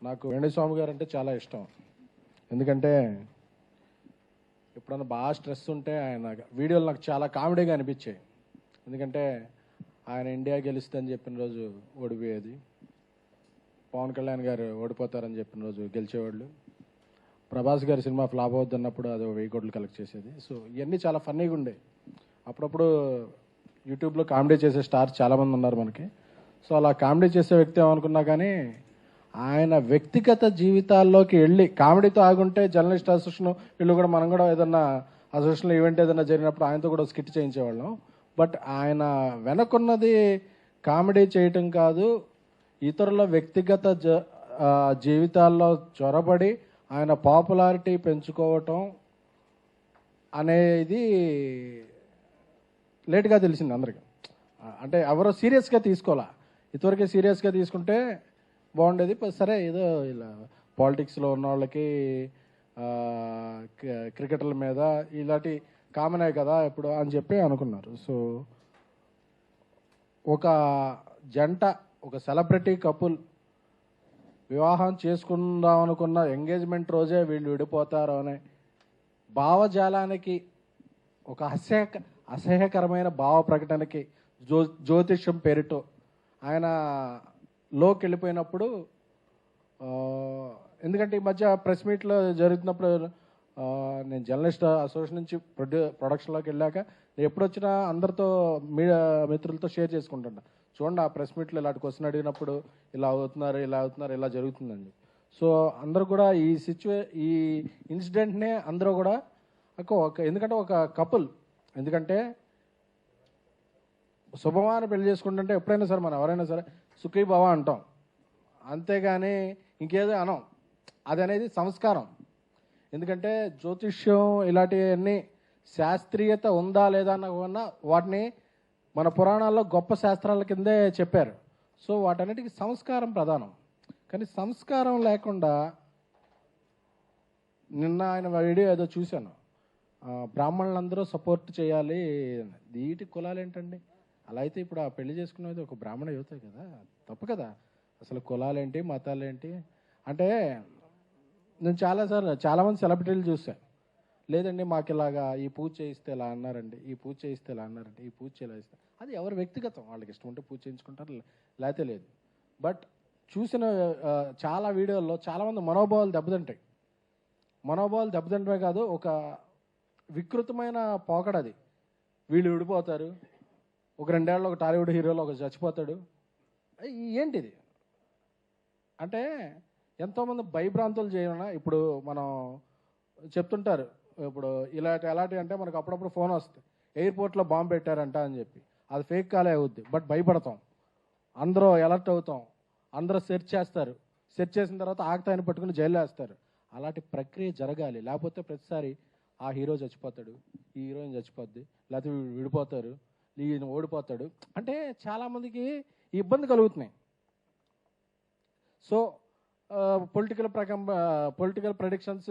నాకు వేణుస్వామి గారు అంటే చాలా ఇష్టం. ఎందుకంటే ఎప్పుడన్నా బాగా స్ట్రెస్ ఉంటే ఆయన వీడియోలు నాకు చాలా కామెడీగా అనిపించాయి. ఎందుకంటే ఆయన ఇండియా గెలుస్తుందని చెప్పిన రోజు ఓడిపోయేది, పవన్ కళ్యాణ్ గారు ఓడిపోతారని చెప్పిన రోజు గెలిచేవాళ్ళు, ప్రభాస్ గారి సినిమా ఫ్లాప్ అవుతున్నప్పుడు అది 1000 కోట్లు కలెక్ట్ చేసేది. సో ఇవన్నీ చాలా ఫన్నీగా ఉండే. అప్పుడప్పుడు యూట్యూబ్లో కామెడీ చేసే స్టార్స్ చాలామంది ఉన్నారు మనకి. సో అలా కామెడీ చేసే వ్యక్తి ఏమనుకున్నా కానీ ఆయన వ్యక్తిగత జీవితాల్లోకి వెళ్ళి కామెడీతో ఆగుంటే జర్నలిస్ట్ అసోసియేషన్ వీళ్ళు కూడా మనం కూడా ఏదన్నా అసోసియేషన్లో ఈవెంట్ ఏదైనా జరిగినప్పుడు ఆయనతో కూడా స్కిట్ చేయించేవాళ్ళం. బట్ ఆయన వెనకున్నది కామెడీ చేయటం కాదు, ఇతరుల వ్యక్తిగత జీవితాల్లో చొరబడి ఆయన పాపులారిటీ పెంచుకోవటం అనేది లేట్గా తెలిసింది అందరికీ. అంటే ఎవరో సీరియస్గా తీసుకోవాలా, ఇంతవరకే సీరియస్గా తీసుకుంటే బాగుండేది. సరే ఏదో ఇలా పాలిటిక్స్లో ఉన్న వాళ్ళకి క్రికెటర్ల మీద ఇలాంటి కామనే కదా ఇప్పుడు అని చెప్పి అనుకున్నారు. సో ఒక జంట, ఒక సెలబ్రిటీ కపుల్ వివాహం చేసుకుందాం అనుకున్న ఎంగేజ్మెంట్ రోజే వీళ్ళు విడిపోతారు అనే భావజాలానికి, ఒక అసహ్యకరమైన భావ ప్రకటనకి జ్యోతిష్యం పేరుతో ఆయన లోకి వెళ్ళిపోయినప్పుడు, ఎందుకంటే ఈ మధ్య ప్రెస్ మీట్లో జరుగుతున్నప్పుడు నేను జర్నలిస్ట్ అసోసియేషన్ నుంచి ప్రొడక్షన్లోకి వెళ్ళాక ఎప్పుడు వచ్చినా అందరితో మీడియా మిత్రులతో షేర్ చేసుకుంటున్నా, చూడండి ఆ ప్రెస్ మీట్లో ఇలాంటి క్వశ్చన్ అడిగినప్పుడు ఇలా అవుతున్నారు ఇలా జరుగుతుందండి. సో అందరూ కూడా ఈ ఇన్సిడెంట్నే అందరూ కూడా ఎందుకంటే ఒక కపుల్, ఎందుకంటే శుభమాన పెళ్లి చేసుకుంటుంటే ఎప్పుడైనా సరే మనం ఎవరైనా సరే సుఖీ భవ అంటాం, అంతేగాని ఇంకేదో అనం. అది అనేది సంస్కారం. ఎందుకంటే జ్యోతిష్యం ఇలాంటివన్నీ శాస్త్రీయత ఉందా లేదా అన్న వాటిని మన పురాణాల్లో గొప్ప శాస్త్రాల కిందే చెప్పారు. సో వాటన్నిటికీ సంస్కారం ప్రధానం. కానీ సంస్కారం లేకుండా నిన్న ఆయన వీడియో ఏదో చూశాను, బ్రాహ్మణులందరూ సపోర్ట్ చేయాలి, వీటి కులాలు ఏంటండి? అలా అయితే ఇప్పుడు ఆ పెళ్లి చేసుకునేది ఒక బ్రాహ్మణ యువతే కదా, తప్పు కదా. అసలు కులాలేంటి మతాలేంటి అంటే, నేను చాలామంది సెలబ్రిటీలు చూశాను, లేదండి మాకు ఇలాగా ఈ పూజ చేయిస్తే ఇలా అన్నారండి, ఈ పూజ చేయిస్తే ఇలా అన్నారండి, ఈ పూజ చేయాలి ఇస్తే, అది ఎవరు వ్యక్తిగతం, వాళ్ళకి ఇష్టం ఉంటే పూజ చేయించుకుంటారు, లేకపోతే లేదు. బట్ చూసిన చాలా వీడియోల్లో చాలామంది మనోభావాలు దెబ్బతింటమే కాదు, ఒక వికృతమైన పోకడది. వీళ్ళు విడిపోతారు, ఒక 2 ఏళ్ళలో ఒక టాలీవుడ్ హీరోలో ఒక చచ్చిపోతాడు, ఏంటిది అంటే ఎంతోమంది భయభ్రాంతులు చేయన. ఇప్పుడు మనం చెప్తుంటారు, ఇప్పుడు ఎలాంటి అంటే మనకు అప్పుడప్పుడు ఫోన్ వస్తుంది, ఎయిర్పోర్ట్లో బాంబు పెట్టారంట అని చెప్పి, అది ఫేక్ కాలే అవుద్ది. బట్ భయపడతాం, అందరూ అలర్ట్ అవుతాం, అందరూ సెర్చ్ చేస్తారు, సెర్చ్ చేసిన తర్వాత ఆగతాయని పట్టుకుని జైల్లో వేస్తారు. అలాంటి ప్రక్రియ జరగాలి, లేకపోతే ప్రతిసారి ఆ హీరో చచ్చిపోతాడు, ఈ హీరోయిన్ చచ్చిపోద్ది, లేకపోతే విడిపోతారు, ఈయన ఓడిపోతాడు అంటే చాలామందికి ఇబ్బంది కలుగుతున్నాయి. సో పొలిటికల్ ప్రెడిక్షన్స్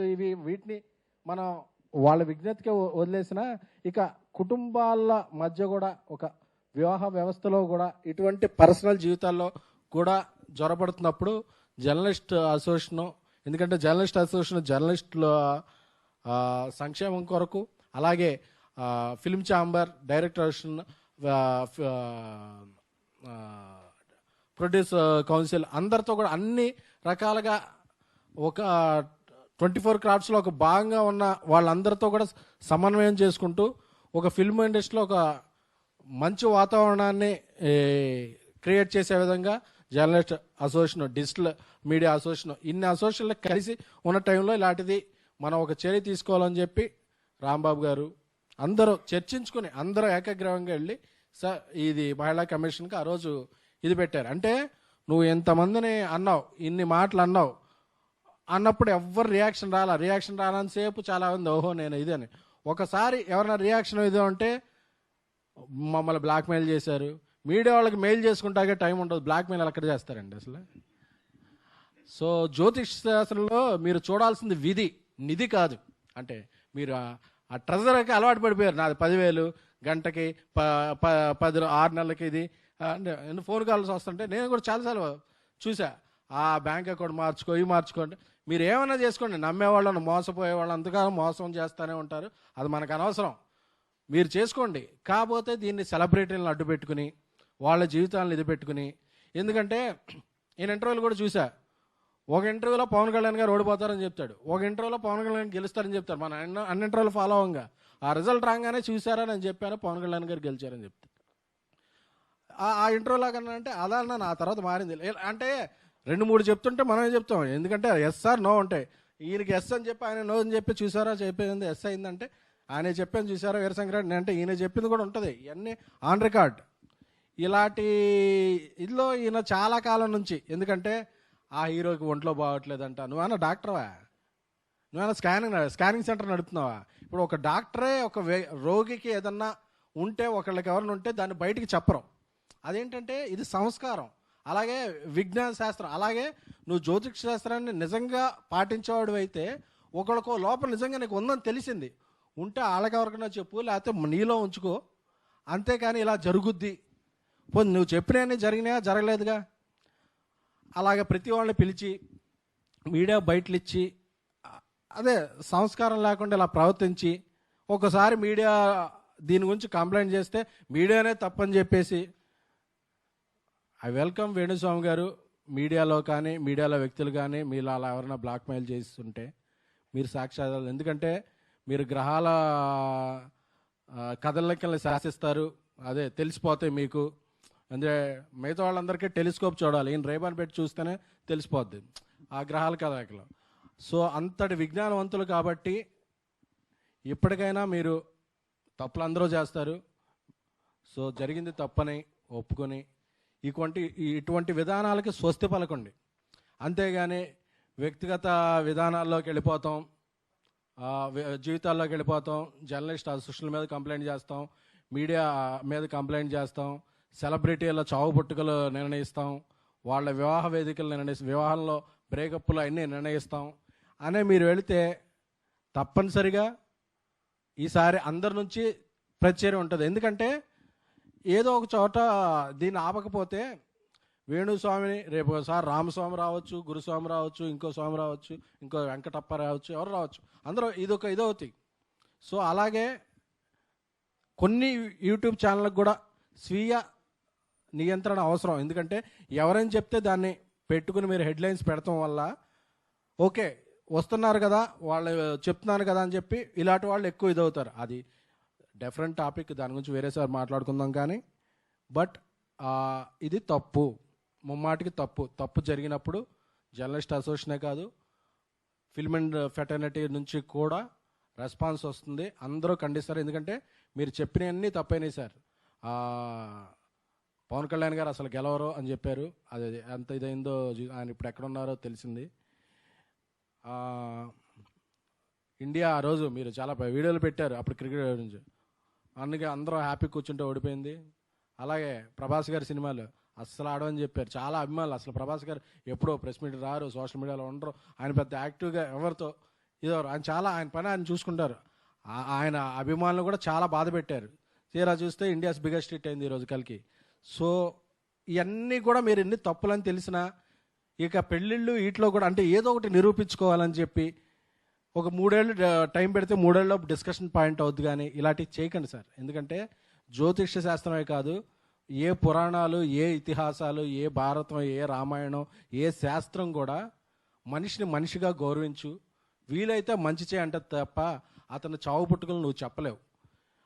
వీటిని మనం వాళ్ళ విజ్ఞతకి వదిలేసిన, ఇక కుటుంబాల మధ్య కూడా ఒక వివాహ వ్యవస్థలో కూడా ఇటువంటి పర్సనల్ జీవితాల్లో కూడా జ్వరపడుతున్నప్పుడు జర్నలిస్ట్ అసోసియేషన్, ఎందుకంటే జర్నలిస్ట్ అసోసియేషన్ జర్నలిస్టుల సంక్షేమం కొరకు, అలాగే film chamber, director association, produce council అందరితో కూడా అన్ని రకాలుగా ఒక 24 క్రాఫ్ట్స్లో ఒక భాగంగా ఉన్న వాళ్ళందరితో కూడా సమన్వయం చేసుకుంటూ ఒక ఫిల్మ్ ఇండస్ట్రీలో ఒక మంచి వాతావరణాన్ని క్రియేట్ చేసే విధంగా journalist association, digital media association, ఇన్ని అసోసియేషన్లు కలిసి ఉన్న టైంలో ఇలాంటిది మనం ఒక చర్య తీసుకోవాలని చెప్పి రాంబాబు గారు అందరూ చర్చించుకుని అందరూ ఏకగ్రీవంగా వెళ్ళి ఇది మహిళా కమిషన్కి ఆ రోజు ఇది పెట్టారు. అంటే నువ్వు ఎంతమందిని అన్నావు, ఇన్ని మాటలు అన్నప్పుడు ఎవ్వరు రియాక్షన్ రాలని సేపు చాలా మంది ఓహో నేను ఇది అని. ఒకసారి ఎవరైనా రియాక్షన్ ఇది అంటే మమ్మల్ని బ్లాక్మెయిల్ చేశారు, మీడియా వాళ్ళకి మెయిల్ చేసుకుంటాకే టైం ఉండదు, బ్లాక్మెయిల్ ఎక్కడ చేస్తారండి అసలు. సో జ్యోతిష్ శాస్త్రంలో మీరు చూడాల్సింది నిధి కాదు. అంటే మీరు ఆ ట్రెజర్కి అలవాటు పడిపోయారు, నాది 10,000 గంటకి 6 నెలలకి ఇది అంటే ఫోన్ కాల్స్ వస్తుంటే నేను కూడా చాలాసార్లు చూసా, ఆ బ్యాంక్ అకౌంట్ మార్చుకో, ఇవి మార్చుకోండి. మీరు ఏమైనా చేసుకోండి, నమ్మేవాళ్ళని మోసపోయే వాళ్ళు అంతగా మోసం చేస్తూనే ఉంటారు. అది మనకు అనవసరం, మీరు చేసుకోండి. కాకపోతే దీన్ని సెలబ్రిటీలను అడ్డు పెట్టుకుని వాళ్ళ జీవితాలను ఇది పెట్టుకుని, ఎందుకంటే నేను ఇంటర్వ్యూలు కూడా చూసా. ఒక ఇంటర్వ్యూలో పవన్ కళ్యాణ్ గారు ఓడిపోతారని చెప్తాడు, ఒక ఇంటర్వ్యూలో పవన్ కళ్యాణ్ గెలుస్తారని చెప్తాడు. మన అన్ని ఇంటర్వ్యూలు ఫాలో అవ్వంగా ఆ రిజల్ట్ రాగానే చూసారని నేను చెప్పాను, పవన్ కళ్యాణ్ గారు గెలిచారని చెప్తాడు. ఆ ఇంటర్వ్యూలో కన్నా అంటే అదన్నా ఆ తర్వాత మారింది అంటే 2-3 చెప్తుంటే మనమే చెప్తాం. ఎందుకంటే ఎస్ ఆర్ నో ఉంటాయి. ఈయనకి ఎస్ అని చెప్పి ఆయన నో అని చెప్పి చూసారా చెప్పేది ఎస్ అయిందంటే ఆయన చెప్పాను చూసారా వీరశంకరెడ్డి అంటే ఈయన చెప్పింది కూడా ఉంటుంది. ఇవన్నీ ఆన్ రికార్డ్. ఇలాంటి ఇదిలో ఈయన చాలా కాలం నుంచి, ఎందుకంటే ఆ హీరోకి ఒంట్లో బాగోట్లేదంట, నువ్వేనా డాక్టర్వా, నువ్వేనా స్కానింగ్ సెంటర్ నడుపుతున్నావా? ఇప్పుడు ఒక డాక్టరే ఒక రోగికి ఏదన్నా ఉంటే ఒకళ్ళకి ఎవరైనా ఉంటే దాన్ని బయటికి చెప్పరు. అదేంటంటే ఇది సంస్కారం. అలాగే విజ్ఞాన శాస్త్రం, అలాగే నువ్వు జ్యోతిష్ శాస్త్రాన్ని నిజంగా పాటించేవాడు అయితే ఒకళ్ళకో లోపల నిజంగా నీకు ఉందని తెలిసింది ఉంటే వాళ్ళకి ఎవరికైనా చెప్పు, లేకపోతే నీలో ఉంచుకో. అంతేకాని ఇలా జరుగుద్ది పోనీ నువ్వు చెప్పినవన్నీ జరిగినాయా, జరగలేదుగా. అలాగే ప్రతి వాళ్ళని పిలిచి మీడియా బయటలు ఇచ్చి అదే సంస్కారం లేకుండా ఇలా ప్రవర్తించి ఒకసారి మీడియా దీని గురించి కంప్లైంట్ చేస్తే మీడియానే తప్పని చెప్పేసి, ఐ వెల్కమ్ వేణుస్వామి గారు. మీడియాలో కానీ మీడియాలో వ్యక్తులు కానీ మీరు అలా ఎవరైనా బ్లాక్మెయిల్ చేస్తుంటే మీరు సాక్ష్యాలు, ఎందుకంటే మీరు గ్రహాల కదలికల్ని శాసిస్తారు, అదే తెలిసిపోతాయి మీకు. అంటే మిగతా వాళ్ళందరికీ టెలిస్కోప్ చూడాలి, ఈయన రేబాన్ పెట్టి చూస్తేనే తెలిసిపోద్ది ఆ గ్రహాల కదలికలు. సో అంతటి విజ్ఞానవంతులు కాబట్టి ఇప్పటికైనా మీరు తప్పులు అందరూ చేస్తారు. సో జరిగింది తప్పని ఒప్పుకొని ఇటువంటి విధానాలకి స్వస్తి పలకండి. అంతేగాని వ్యక్తిగత విధానాల్లోకి వెళ్ళిపోతాం, జీవితాల్లోకి వెళ్ళిపోతాం, జర్నలిస్ట్ సోషల్ మీద కంప్లైంట్ చేస్తాం, మీడియా మీద కంప్లైంట్ చేస్తాం, సెలబ్రిటీల చావు పుట్టుకలు నిర్ణయిస్తాం, వాళ్ళ వివాహ వేదికలు వివాహంలో బ్రేకప్లు అన్నీ నిర్ణయిస్తాం అనే మీరు వెళితే తప్పనిసరిగా ఈసారి అందరి నుంచి ప్రతిచర్య ఉంటుంది. ఎందుకంటే ఏదో ఒక చోట దీన్ని ఆపకపోతే వేణుస్వామిని రేపు ఒకసారి రామస్వామి రావచ్చు, గురుస్వామి రావచ్చు, ఇంకో స్వామి రావచ్చు, ఇంకో వెంకటప్ప రావచ్చు, ఎవరు రావచ్చు, అందరూ ఇదవుతాయి. సో అలాగే కొన్ని యూట్యూబ్ ఛానళ్ళకు కూడా స్వీయ నియంత్రణ అవసరం. ఎందుకంటే ఎవరైనా చెప్తే దాన్ని పెట్టుకుని మీరు హెడ్లైన్స్ పెడతాం వల్ల ఓకే వస్తున్నారు కదా వాళ్ళు చెప్తున్నాను కదా అని చెప్పి ఇలాంటి వాళ్ళు ఎక్కువ ఇదవుతారు. అది డిఫరెంట్ టాపిక్, దాని గురించి వేరేసారి మాట్లాడుకుందాం. కానీ బట్ ఇది తప్పు, ముమ్మాటికి తప్పు జరిగినప్పుడు జర్నలిస్ట్ అసోసియేషనే కాదు ఫిల్మ్ అండ్ ఫెటర్నిటీ నుంచి కూడా రెస్పాన్స్ వస్తుంది, అందరూ ఖండిస్తారు. ఎందుకంటే మీరు చెప్పినవన్నీ తప్పైనాయి సార్. పవన్ కళ్యాణ్ గారు అసలు గెలవరు అని చెప్పారు, అది ఎంత ఇదైందో ఆయన ఇప్పుడు ఎక్కడున్నారో తెలిసింది. ఇండియా ఆ రోజు మీరు చాలా వీడియోలు పెట్టారు అప్పుడు క్రికెట్ గురించి, అందుకే అందరూ హ్యాపీ కూర్చుంటే ఓడిపోయింది. అలాగే ప్రభాస్ గారి సినిమాలు అస్సలు ఆడమని చెప్పారు, చాలా అభిమానులు. అసలు ప్రభాస్ గారు ఎప్పుడో ప్రెస్ మీట్ రారు, సోషల్ మీడియాలో ఉండరు, ఆయన పెద్ద యాక్టివ్గా ఎవరితో ఇదవరు, ఆయన పని ఆయన చూసుకుంటారు. ఆయన అభిమానులు కూడా చాలా బాధ పెట్టారు. తీరా చూస్తే ఇండియాస్ బిగ్గెస్ట్ హిట్ అయింది ఈరోజు కల్కి. సో ఇవన్నీ కూడా మీరు ఎన్ని తప్పులని తెలిసినా ఇక పెళ్ళిళ్ళు వీటిలో కూడా అంటే ఏదో ఒకటి నిరూపించుకోవాలని చెప్పి ఒక 3 ఏళ్ళు టైం పెడితే 3 ఏళ్ళలోపు డిస్కషన్ పాయింట్ అవుద్ది. కానీ ఇలాంటివి చేయకండి సార్. ఎందుకంటే జ్యోతిష్య శాస్త్రమే కాదు, ఏ పురాణాలు, ఏ ఇతిహాసాలు, ఏ భారతం, ఏ రామాయణం, ఏ శాస్త్రం కూడా మనిషిని మనిషిగా గౌరవించు, వీలైతే మంచి చేయంటే తప్ప అతను చావు పుట్టుకలు నువ్వు చెప్పలేవు.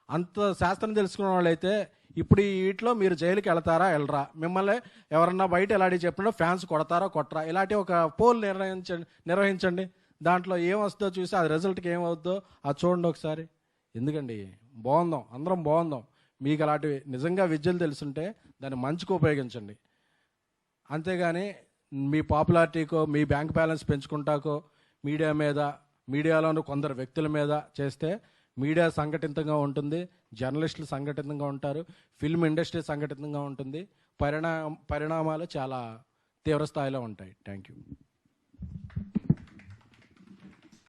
అంత శాస్త్రం తెలుసుకున్న వాళ్ళైతే ఇప్పుడు వీటిలో మీరు జైలుకి వెళ్తారా వెళ్ళరా, మిమ్మల్ని ఎవరన్నా బయట ఎలాంటి చెప్పినా ఫ్యాన్స్ కొడతారా కొట్టరా, ఇలాంటి ఒక పోల్ నిర్వహించండి. దాంట్లో ఏం వస్తుందో చూసి అది రిజల్ట్కి ఏమవుద్దో అది చూడండి ఒకసారి. ఎందుకండి బాగుందాం, అందరం బాగుందాం. మీకు అలాంటివి నిజంగా విద్యలు తెలుసుంటే దాన్ని మంచిగా ఉపయోగించండి. అంతేగాని మీ పాపులారిటీకో మీ బ్యాంక్ బ్యాలెన్స్ పెంచుకుంటాకో మీడియాలోని కొందరు వ్యక్తుల మీద చేస్తే మీడియా సంఘటితంగా ఉంటుంది, జర్నలిస్టులు సంఘటితంగా ఉంటారు, ఫిల్మ్ ఇండస్ట్రీ సంఘటితంగా ఉంటుంది, పరిణామాలు చాలా తీవ్ర స్థాయిలో ఉంటాయి. Thank you.